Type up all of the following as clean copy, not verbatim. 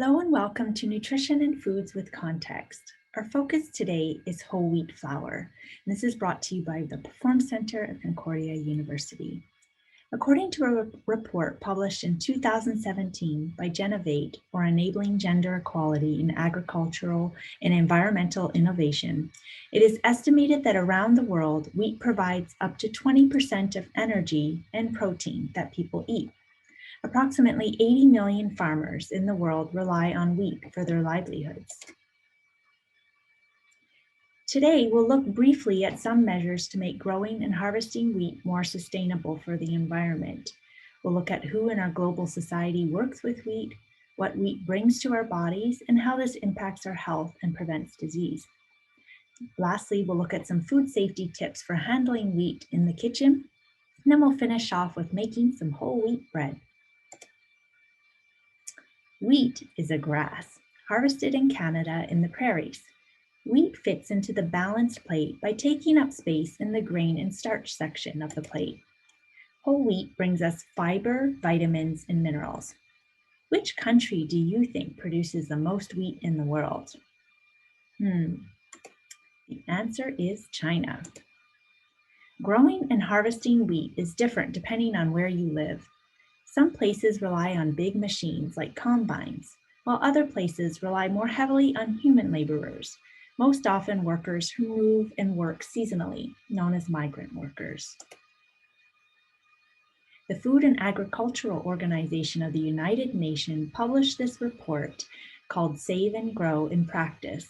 Hello and welcome to Nutrition and Foods with Context. Our focus today is whole wheat flour. And this is brought to you by the Perform Center at Concordia University. According to a report published in 2017 by Genovate, or Enabling Gender Equality in Agricultural and Environmental Innovation, it is estimated that around the world, wheat provides up to 20% of energy and protein that people eat. Approximately 80 million farmers in the world rely on wheat for their livelihoods. Today, we'll look briefly at some measures to make growing and harvesting wheat more sustainable for the environment. We'll look at who in our global society works with wheat, what wheat brings to our bodies, and how this impacts our health and prevents disease. Lastly, we'll look at some food safety tips for handling wheat in the kitchen, and then we'll finish off with making some whole wheat bread. Wheat is a grass, harvested in Canada in the prairies. Wheat fits into the balanced plate by taking up space in the grain and starch section of the plate. Whole wheat brings us fiber, vitamins, and minerals. Which country do you think produces the most wheat in the world? The answer is China. Growing and harvesting wheat is different depending on where you live. Some places rely on big machines like combines, while other places rely more heavily on human laborers, most often workers who move and work seasonally, known as migrant workers. The Food and Agricultural Organization of the United Nations published this report called Save and Grow in Practice.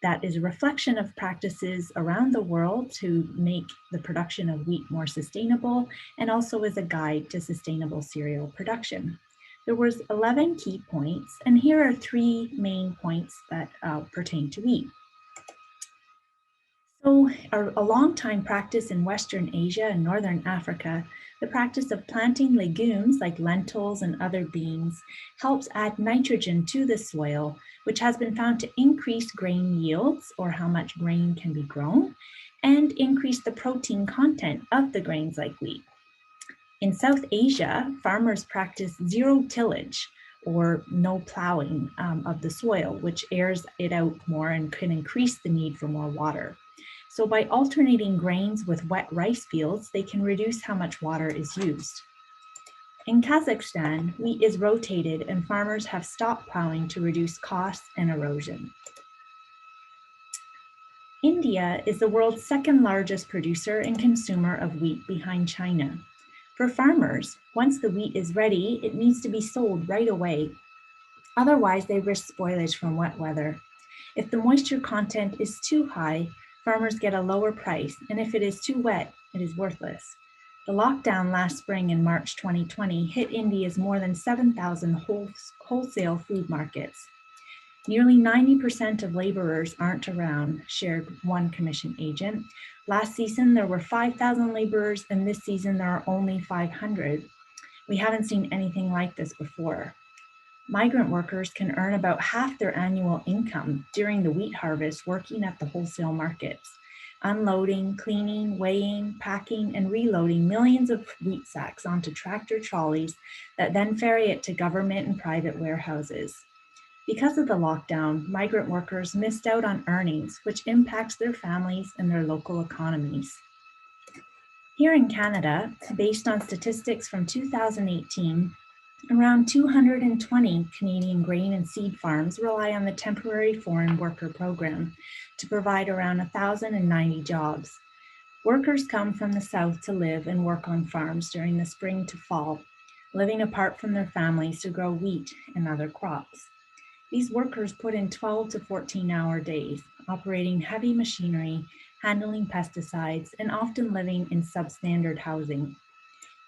That is a reflection of practices around the world to make the production of wheat more sustainable, and also as a guide to sustainable cereal production. There was 11 key points, and here are 3 main points that pertain to wheat. So a long-time practice in Western Asia and Northern Africa, the practice of planting legumes like lentils and other beans helps add nitrogen to the soil, which has been found to increase grain yields, or how much grain can be grown, and increase the protein content of the grains like wheat. In South Asia, farmers practice zero tillage, or no plowing of the soil, which airs it out more and can increase the need for more water. So by alternating grains with wet rice fields, they can reduce how much water is used. In Kazakhstan, wheat is rotated and farmers have stopped plowing to reduce costs and erosion. India is the world's second largest producer and consumer of wheat behind China. For farmers, once the wheat is ready, it needs to be sold right away. Otherwise, they risk spoilage from wet weather. If the moisture content is too high, farmers get a lower price, and if it is too wet, it is worthless. The lockdown last spring in March 2020 hit India's more than 7,000 wholesale food markets. Nearly 90% of laborers aren't around, shared one commission agent. Last season, there were 5,000 laborers, and this season, there are only 500. We haven't seen anything like this before. Migrant workers can earn about half their annual income during the wheat harvest working at the wholesale markets, unloading, cleaning, weighing, packing, and reloading millions of wheat sacks onto tractor trolleys that then ferry it to government and private warehouses. Because of the lockdown, migrant workers missed out on earnings, which impacts their families and their local economies. Here in Canada, based on statistics from 2018, around 220 Canadian grain and seed farms rely on the Temporary Foreign Worker Program to provide around 1,090 jobs. Workers come from the south to live and work on farms during the spring to fall, living apart from their families to grow wheat and other crops. These workers put in 12 to 14-hour days, operating heavy machinery, handling pesticides, and often living in substandard housing.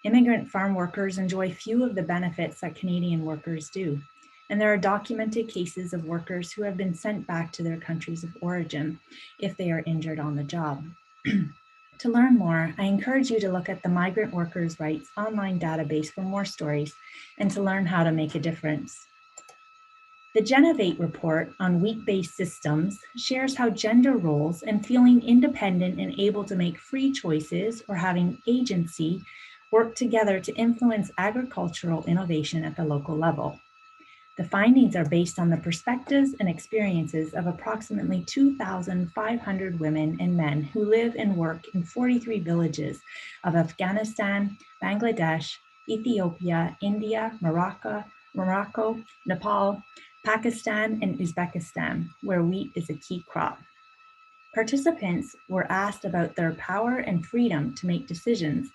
Immigrant farm workers enjoy few of the benefits that Canadian workers do, and there are documented cases of workers who have been sent back to their countries of origin if they are injured on the job. To learn more, I encourage you to look at the Migrant Workers' Rights online database for more stories and to learn how to make a difference. The Genovate report on wheat-based systems shares how gender roles and feeling independent and able to make free choices or having agency work together to influence agricultural innovation at the local level. The findings are based on the perspectives and experiences of approximately 2,500 women and men who live and work in 43 villages of Afghanistan, Bangladesh, Ethiopia, India, Morocco, Nepal, Pakistan, and Uzbekistan, where wheat is a key crop. Participants were asked about their power and freedom to make decisions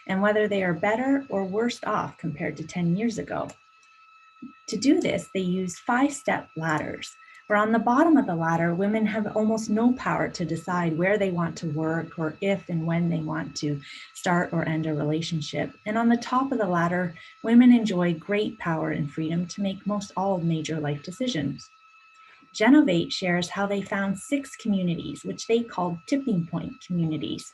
and whether they are better or worse off compared to 10 years ago. To do this, they used 5-step ladders, where on the bottom of the ladder, women have almost no power to decide where they want to work or if and when they want to start or end a relationship. And on the top of the ladder, women enjoy great power and freedom to make most all major life decisions. Genovate shares how they found 6 communities, which they called tipping point communities,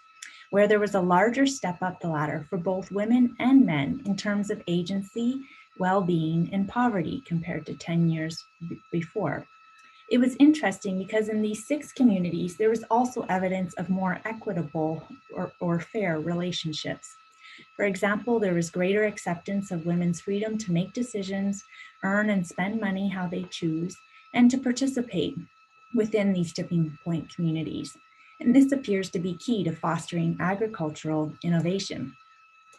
where there was a larger step up the ladder for both women and men in terms of agency, well-being, and poverty compared to 10 years before. It was interesting because in these 6 communities, there was also evidence of more equitable or fair relationships. For example, there was greater acceptance of women's freedom to make decisions, earn and spend money how they choose, and to participate within these tipping point communities. And this appears to be key to fostering agricultural innovation.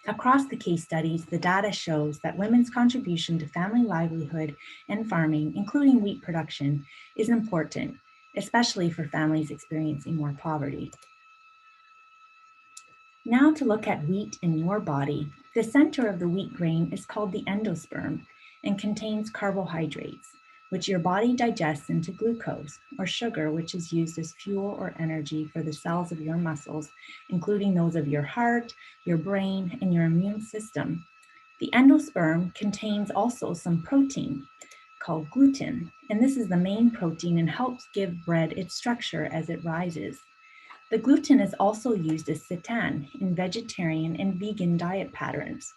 Across the case studies, the data shows that women's contribution to family livelihood and farming, including wheat production, is important, especially for families experiencing more poverty. Now to look at wheat in your body. The center of the wheat grain is called the endosperm and contains carbohydrates, which your body digests into glucose, or sugar, which is used as fuel or energy for the cells of your muscles, including those of your heart, your brain, and your immune system. The endosperm contains also some protein called gluten, and this is the main protein and helps give bread its structure as it rises. The gluten is also used as seitan in vegetarian and vegan diet patterns.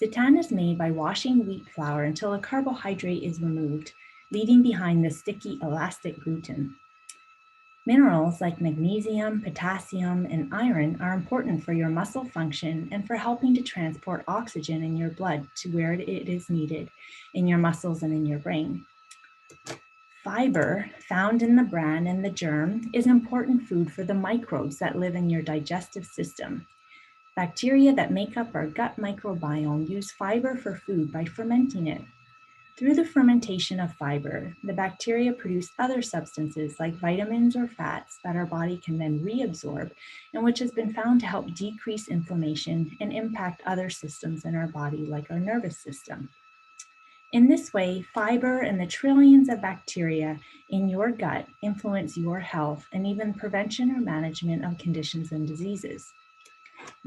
Seitan is made by washing wheat flour until a carbohydrate is removed, leaving behind the sticky, elastic gluten. Minerals like magnesium, potassium, and iron are important for your muscle function and for helping to transport oxygen in your blood to where it is needed in your muscles and in your brain. Fiber, found in the bran and the germ, is important food for the microbes that live in your digestive system. Bacteria that make up our gut microbiome use fiber for food by fermenting it. Through the fermentation of fiber, the bacteria produce other substances like vitamins or fats that our body can then reabsorb, and which has been found to help decrease inflammation and impact other systems in our body like our nervous system. In this way, fiber and the trillions of bacteria in your gut influence your health and even prevention or management of conditions and diseases.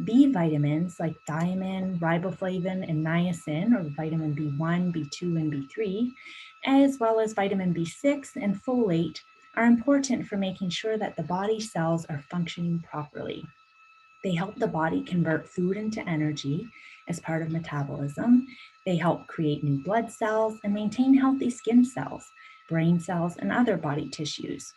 B vitamins like thiamine, riboflavin, and niacin, or vitamin B1, B2, and B3, as well as vitamin B6 and folate, are important for making sure that the body cells are functioning properly. They help the body convert food into energy as part of metabolism. They help create new blood cells and maintain healthy skin cells, brain cells, and other body tissues.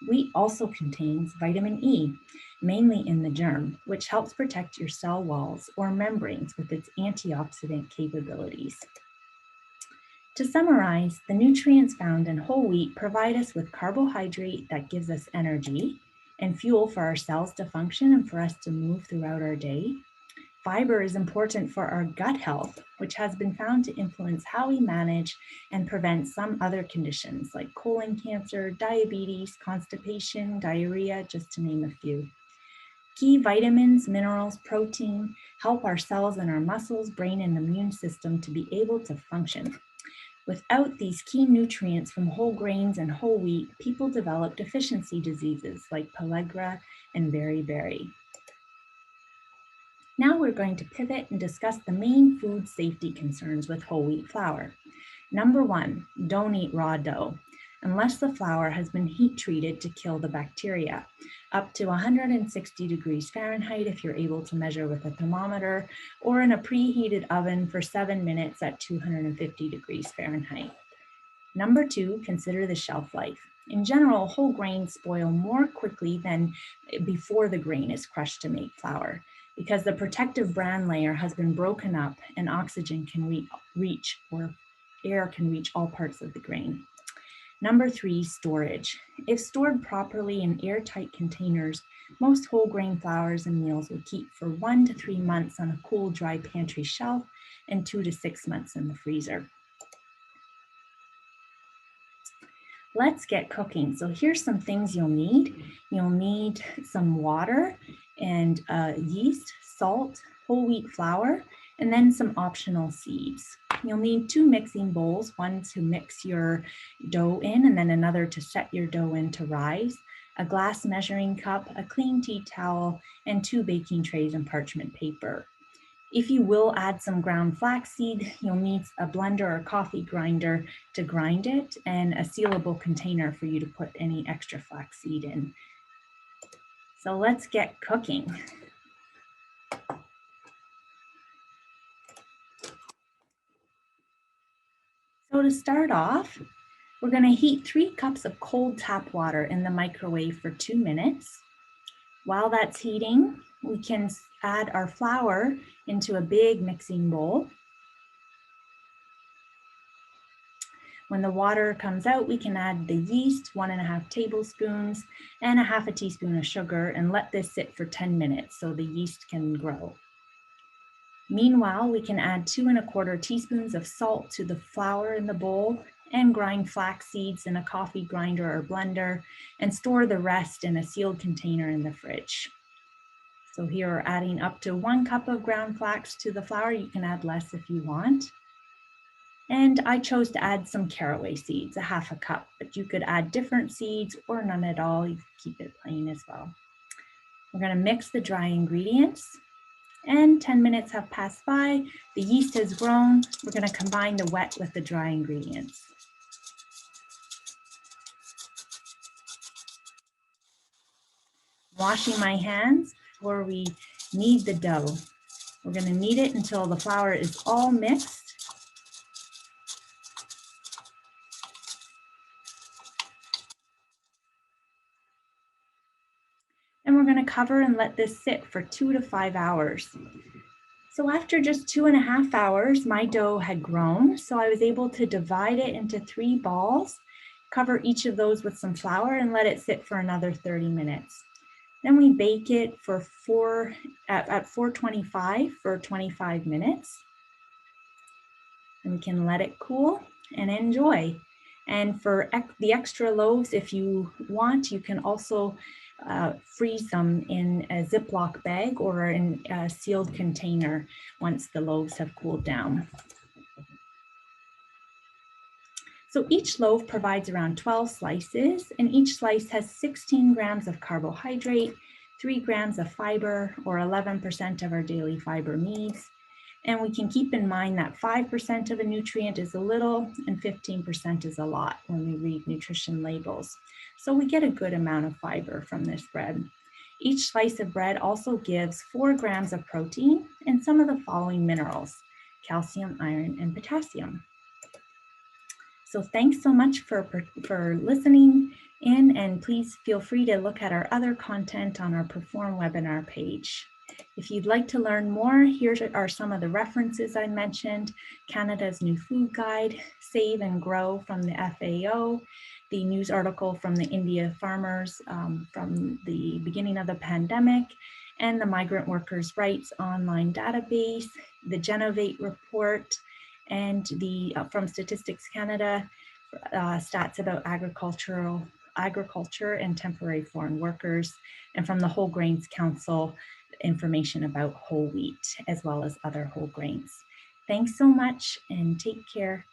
Wheat also contains vitamin E, mainly in the germ, which helps protect your cell walls or membranes with its antioxidant capabilities. To summarize, the nutrients found in whole wheat provide us with carbohydrate that gives us energy and fuel for our cells to function and for us to move throughout our day. Fiber is important for our gut health, which has been found to influence how we manage and prevent some other conditions like colon cancer, diabetes, constipation, diarrhea, just to name a few. Key vitamins, minerals, protein help our cells and our muscles, brain, and immune system to be able to function. Without these key nutrients from whole grains and whole wheat, people develop deficiency diseases like pellagra and beriberi. Now we're going to pivot and discuss the main food safety concerns with whole wheat flour. Number 1, don't eat raw dough unless the flour has been heat treated to kill the bacteria, up to 160 degrees Fahrenheit if you're able to measure with a thermometer, or in a preheated oven for 7 minutes at 250 degrees Fahrenheit. Number 2, consider the shelf life. In general, whole grains spoil more quickly than before the grain is crushed to make flour, because the protective bran layer has been broken up and oxygen can reach or air can reach all parts of the grain. Number 3, storage. If stored properly in airtight containers, most whole grain flours and meals will keep for 1 to 3 months on a cool, dry pantry shelf and 2 to 6 months in the freezer. Let's get cooking. So here's some things you'll need. You'll need some water and yeast, salt, whole wheat flour, and then some optional seeds. You'll need 2 mixing bowls, one to mix your dough in and then another to set your dough in to rise, a glass measuring cup, a clean tea towel, and 2 baking trays and parchment paper. If you will add some ground flaxseed, you'll need a blender or coffee grinder to grind it and a sealable container for you to put any extra flaxseed in. So let's get cooking. So to start off, we're going to heat 3 cups of cold tap water in the microwave for 2 minutes. While that's heating, we can add our flour into a big mixing bowl. When the water comes out, we can add the yeast, 1½ tablespoons, and a ½ teaspoon of sugar, and let this sit for 10 minutes so the yeast can grow. Meanwhile, we can add 2¼ teaspoons of salt to the flour in the bowl and grind flax seeds in a coffee grinder or blender and store the rest in a sealed container in the fridge. So here we're adding up to 1 cup of ground flax to the flour. You can add less if you want. And I chose to add some caraway seeds, a ½ cup, but you could add different seeds or none at all. You could keep it plain as well. We're going to mix the dry ingredients. And 10 minutes have passed by, the yeast has grown. We're going to combine the wet with the dry ingredients. Washing my hands before we knead the dough. We're going to knead it until the flour is all mixed. And we're going to cover and let this sit for 2 to 5 hours. So after just 2½ hours, my dough had grown. So I was able to divide it into 3 balls, cover each of those with some flour and let it sit for another 30 minutes. Then we bake it for at 425 for 25 minutes. And we can let it cool and enjoy. And for the extra loaves, if you want, you can also freeze them in a Ziploc bag or in a sealed container once the loaves have cooled down. So each loaf provides around 12 slices, and each slice has 16 grams of carbohydrate, 3 grams of fiber, or 11% of our daily fiber needs. And we can keep in mind that 5% of a nutrient is a little and 15% is a lot when we read nutrition labels. So we get a good amount of fiber from this bread. Each slice of bread also gives 4 grams of protein and some of the following minerals: calcium, iron, and potassium. So thanks so much for listening in, and please feel free to look at our other content on our Perform webinar page. If you'd like to learn more, here are some of the references I mentioned: Canada's New Food Guide, Save and Grow from the FAO, the news article from the India farmers from the beginning of the pandemic, and the Migrant Workers' Rights online database, the Genovate report, and the from Statistics Canada, stats about agriculture and temporary foreign workers, and from the Whole Grains Council, information about whole wheat as well as other whole grains. Thanks so much and take care.